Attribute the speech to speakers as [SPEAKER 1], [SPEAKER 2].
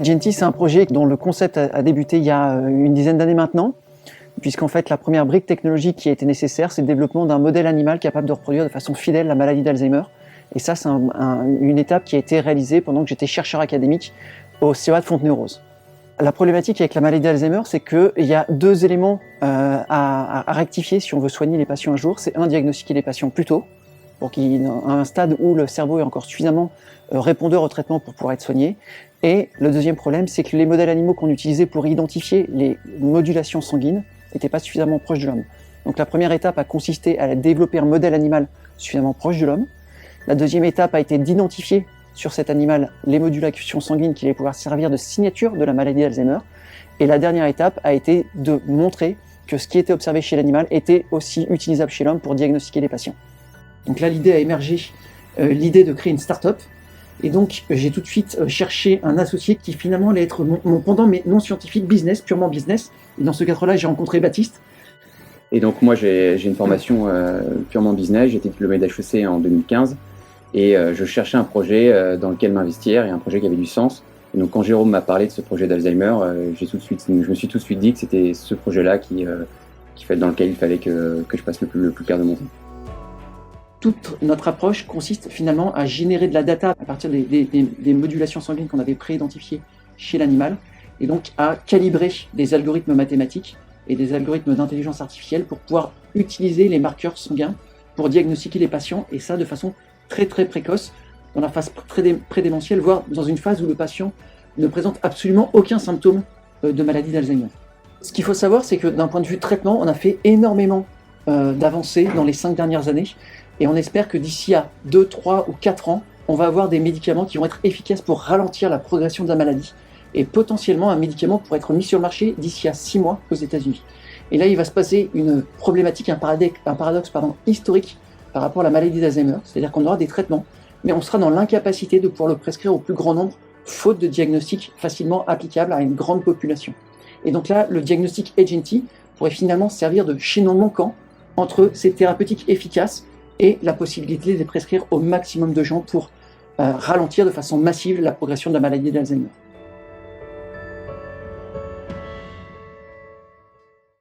[SPEAKER 1] Agenti, c'est un projet dont le concept a débuté il y a une dizaine d'années maintenant, puisqu'en fait la première brique technologique qui a été nécessaire, c'est le développement d'un modèle animal capable de reproduire de façon fidèle la maladie d'Alzheimer. Et ça, c'est une étape qui a été réalisée pendant que j'étais chercheur académique au CEA de Fontenay-aux-Roses. La problématique avec la maladie d'Alzheimer, c'est qu'il y a deux éléments à rectifier si on veut soigner les patients un jour. C'est diagnostiquer les patients plus tôt, pour qu'il y ait un stade où le cerveau est encore suffisamment répondeur au traitement pour pouvoir être soigné. Et le deuxième problème, c'est que les modèles animaux qu'on utilisait pour identifier les modulations sanguines n'étaient pas suffisamment proches de l'homme. Donc la première étape a consisté à développer un modèle animal suffisamment proche de l'homme. La deuxième étape a été d'identifier sur cet animal les modulations sanguines qui allaient pouvoir servir de signature de la maladie d'Alzheimer. Et la dernière étape a été de montrer que ce qui était observé chez l'animal était aussi utilisable chez l'homme pour diagnostiquer les patients. Donc là, l'idée a émergé, l'idée de créer une start-up. Et donc, j'ai tout de suite cherché un associé qui finalement allait être mon pendant, mais non scientifique, business, purement business. Et dans ce cadre-là, j'ai rencontré Baptiste.
[SPEAKER 2] Et donc, moi, j'ai une formation purement business. J'ai été diplômé d'HEC en 2015. Et je cherchais un projet dans lequel m'investir et un projet qui avait du sens. Et donc, quand Jérôme m'a parlé de ce projet d'Alzheimer, je me suis tout de suite dit que c'était ce projet-là dans lequel il fallait que je passe le plus clair de mon temps.
[SPEAKER 1] Toute notre approche consiste finalement à générer de la data à partir des modulations sanguines qu'on avait pré-identifiées chez l'animal, et donc à calibrer des algorithmes mathématiques et des algorithmes d'intelligence artificielle pour pouvoir utiliser les marqueurs sanguins pour diagnostiquer les patients, et ça de façon très très précoce, dans la phase prédémentielle, voire dans une phase où le patient ne présente absolument aucun symptôme de maladie d'Alzheimer. Ce qu'il faut savoir, c'est que d'un point de vue traitement, on a fait énormément d'avancées dans les 5 dernières années, et on espère que d'ici à 2, 3 ou 4 ans, on va avoir des médicaments qui vont être efficaces pour ralentir la progression de la maladie, et potentiellement un médicament pour être mis sur le marché d'ici à 6 mois aux États-Unis. Et là, il va se passer une problématique, un paradoxe historique par rapport à la maladie d'Alzheimer, c'est-à-dire qu'on aura des traitements, mais on sera dans l'incapacité de pouvoir le prescrire au plus grand nombre, faute de diagnostics facilement applicables à une grande population. Et donc là, le diagnostic Agenti pourrait finalement servir de chaînon manquant entre ces thérapeutiques efficaces et la possibilité de les prescrire au maximum de gens pour ralentir de façon massive la progression de la maladie d'Alzheimer.